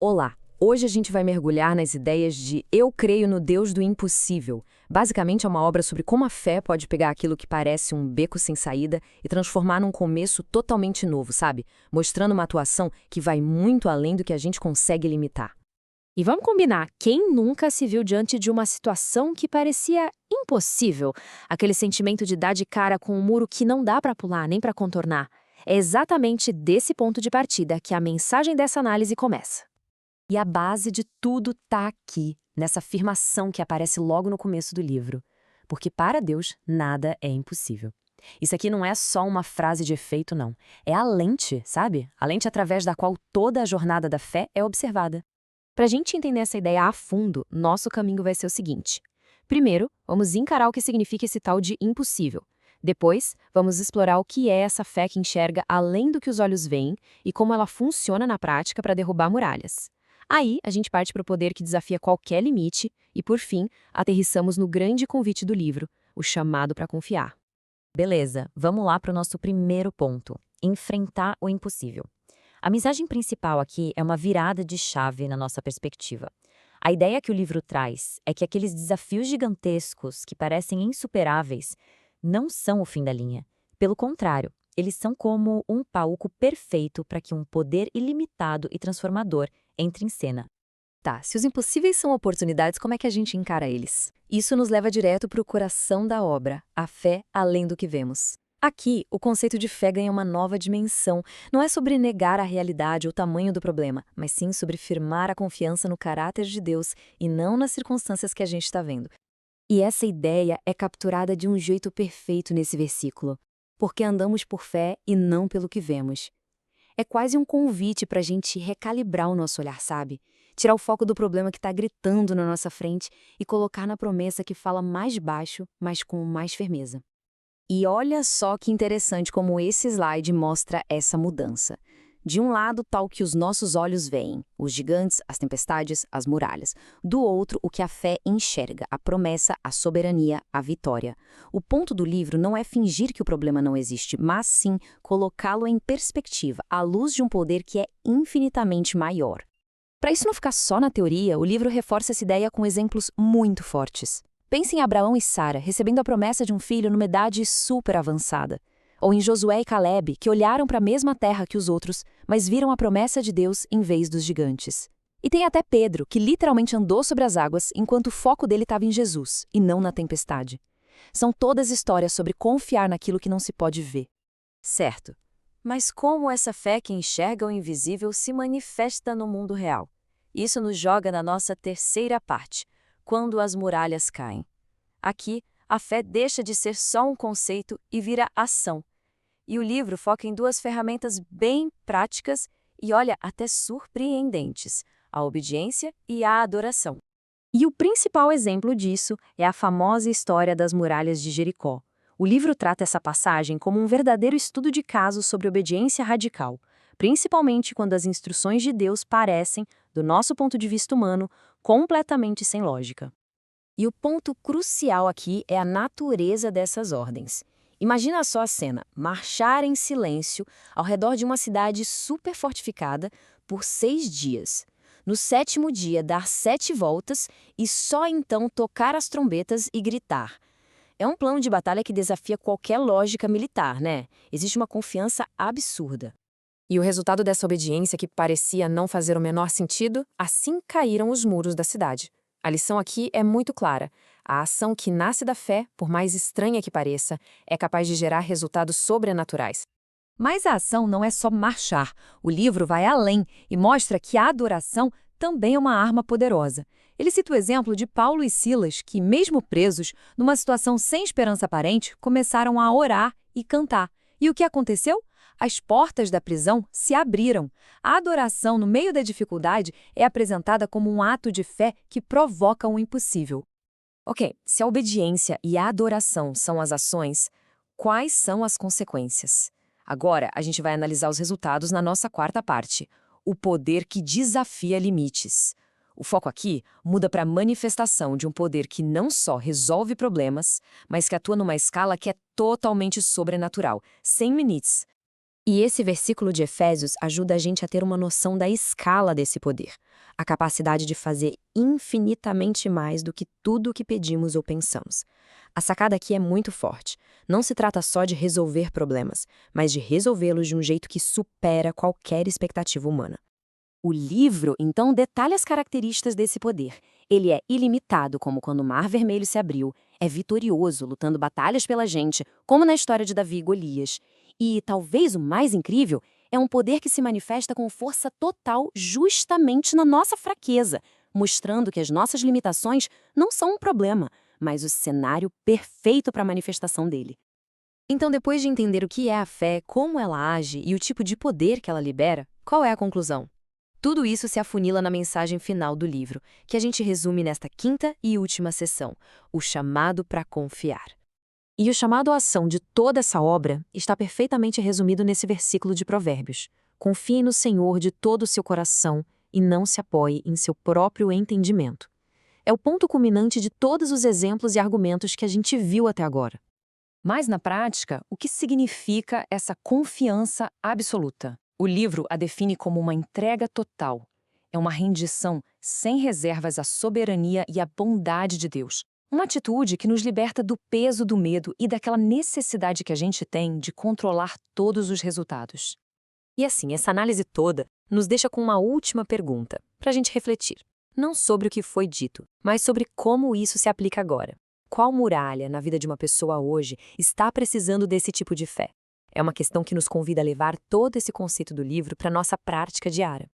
Olá! Hoje a gente vai mergulhar nas ideias de Eu Creio no Deus do Impossível. Basicamente é uma obra sobre como a fé pode pegar aquilo que parece um beco sem saída e transformar num começo totalmente novo, sabe? Mostrando uma atuação que vai muito além do que a gente consegue limitar. E vamos combinar, quem nunca se viu diante de uma situação que parecia impossível? Aquele sentimento de dar de cara com um muro que não dá para pular nem para contornar. É exatamente desse ponto de partida que a mensagem dessa análise começa. E a base de tudo tá aqui, nessa afirmação que aparece logo no começo do livro. Porque para Deus, nada é impossível. Isso aqui não é só uma frase de efeito, não. É a lente, sabe? A lente através da qual toda a jornada da fé é observada. Para a gente entender essa ideia a fundo, nosso caminho vai ser o seguinte. Primeiro, vamos encarar o que significa esse tal de impossível. Depois, vamos explorar o que é essa fé que enxerga além do que os olhos veem e como ela funciona na prática para derrubar muralhas. Aí, a gente parte para o poder que desafia qualquer limite e, por fim, aterrissamos no grande convite do livro, o chamado para confiar. Beleza, vamos lá para o nosso primeiro ponto: enfrentar o impossível. A mensagem principal aqui é uma virada de chave na nossa perspectiva. A ideia que o livro traz é que aqueles desafios gigantescos que parecem insuperáveis não são o fim da linha. Pelo contrário, eles são como um palco perfeito para que um poder ilimitado e transformador entre em cena. Tá, se os impossíveis são oportunidades, como é que a gente encara eles? Isso nos leva direto para o coração da obra, a fé além do que vemos. Aqui, o conceito de fé ganha uma nova dimensão. Não é sobre negar a realidade ou o tamanho do problema, mas sim sobre firmar a confiança no caráter de Deus e não nas circunstâncias que a gente está vendo. E essa ideia é capturada de um jeito perfeito nesse versículo. Porque andamos por fé e não pelo que vemos. É quase um convite para a gente recalibrar o nosso olhar, sabe? Tirar o foco do problema que está gritando na nossa frente e colocar na promessa que fala mais baixo, mas com mais firmeza. E olha só que interessante como esse slide mostra essa mudança. De um lado, tá o que os nossos olhos veem, os gigantes, as tempestades, as muralhas. Do outro, o que a fé enxerga, a promessa, a soberania, a vitória. O ponto do livro não é fingir que o problema não existe, mas sim colocá-lo em perspectiva, à luz de um poder que é infinitamente maior. Para isso não ficar só na teoria, o livro reforça essa ideia com exemplos muito fortes. Pense em Abraão e Sara recebendo a promessa de um filho numa idade super avançada. Ou em Josué e Caleb, que olharam para a mesma terra que os outros, mas viram a promessa de Deus em vez dos gigantes. E tem até Pedro, que literalmente andou sobre as águas enquanto o foco dele estava em Jesus, e não na tempestade. São todas histórias sobre confiar naquilo que não se pode ver. Certo. Mas como essa fé que enxerga o invisível se manifesta no mundo real? Isso nos joga na nossa terceira parte, quando as muralhas caem. Aqui, a fé deixa de ser só um conceito e vira ação. E o livro foca em duas ferramentas bem práticas e, olha, até surpreendentes: a obediência e a adoração. E o principal exemplo disso é a famosa história das muralhas de Jericó. O livro trata essa passagem como um verdadeiro estudo de caso sobre obediência radical, principalmente quando as instruções de Deus parecem, do nosso ponto de vista humano, completamente sem lógica. E o ponto crucial aqui é a natureza dessas ordens. Imagina só a cena: marchar em silêncio ao redor de uma cidade super fortificada por 6 dias. No 7º dia, dar 7 voltas e só então tocar as trombetas e gritar. É um plano de batalha que desafia qualquer lógica militar, né? Existe uma confiança absurda. E o resultado dessa obediência, que parecia não fazer o menor sentido, assim caíram os muros da cidade. A lição aqui é muito clara. A ação que nasce da fé, por mais estranha que pareça, é capaz de gerar resultados sobrenaturais. Mas a ação não é só marchar. O livro vai além e mostra que a adoração também é uma arma poderosa. Ele cita o exemplo de Paulo e Silas, que, mesmo presos, numa situação sem esperança aparente, começaram a orar e cantar. E o que aconteceu? As portas da prisão se abriram. A adoração no meio da dificuldade é apresentada como um ato de fé que provoca o impossível. Ok, se a obediência e a adoração são as ações, quais são as consequências? Agora, a gente vai analisar os resultados na nossa quarta parte: o poder que desafia limites. O foco aqui muda para a manifestação de um poder que não só resolve problemas, mas que atua numa escala que é totalmente sobrenatural, sem limites. E esse versículo de Efésios ajuda a gente a ter uma noção da escala desse poder, a capacidade de fazer infinitamente mais do que tudo o que pedimos ou pensamos. A sacada aqui é muito forte. Não se trata só de resolver problemas, mas de resolvê-los de um jeito que supera qualquer expectativa humana. O livro, então, detalha as características desse poder. Ele é ilimitado, como quando o Mar Vermelho se abriu, é vitorioso, lutando batalhas pela gente, como na história de Davi e Golias. E, talvez o mais incrível, é um poder que se manifesta com força total justamente na nossa fraqueza, mostrando que as nossas limitações não são um problema, mas o cenário perfeito para a manifestação dele. Então, depois de entender o que é a fé, como ela age e o tipo de poder que ela libera, qual é a conclusão? Tudo isso se afunila na mensagem final do livro, que a gente resume nesta quinta e última sessão, o chamado para confiar. E o chamado à ação de toda essa obra está perfeitamente resumido nesse versículo de Provérbios. Confie no Senhor de todo o seu coração e não se apoie em seu próprio entendimento. É o ponto culminante de todos os exemplos e argumentos que a gente viu até agora. Mas, na prática, o que significa essa confiança absoluta? O livro a define como uma entrega total. É uma rendição sem reservas à soberania e à bondade de Deus. Uma atitude que nos liberta do peso do medo e daquela necessidade que a gente tem de controlar todos os resultados. E assim, essa análise toda nos deixa com uma última pergunta, para a gente refletir. Não sobre o que foi dito, mas sobre como isso se aplica agora. Qual muralha na vida de uma pessoa hoje está precisando desse tipo de fé? É uma questão que nos convida a levar todo esse conceito do livro para a nossa prática diária.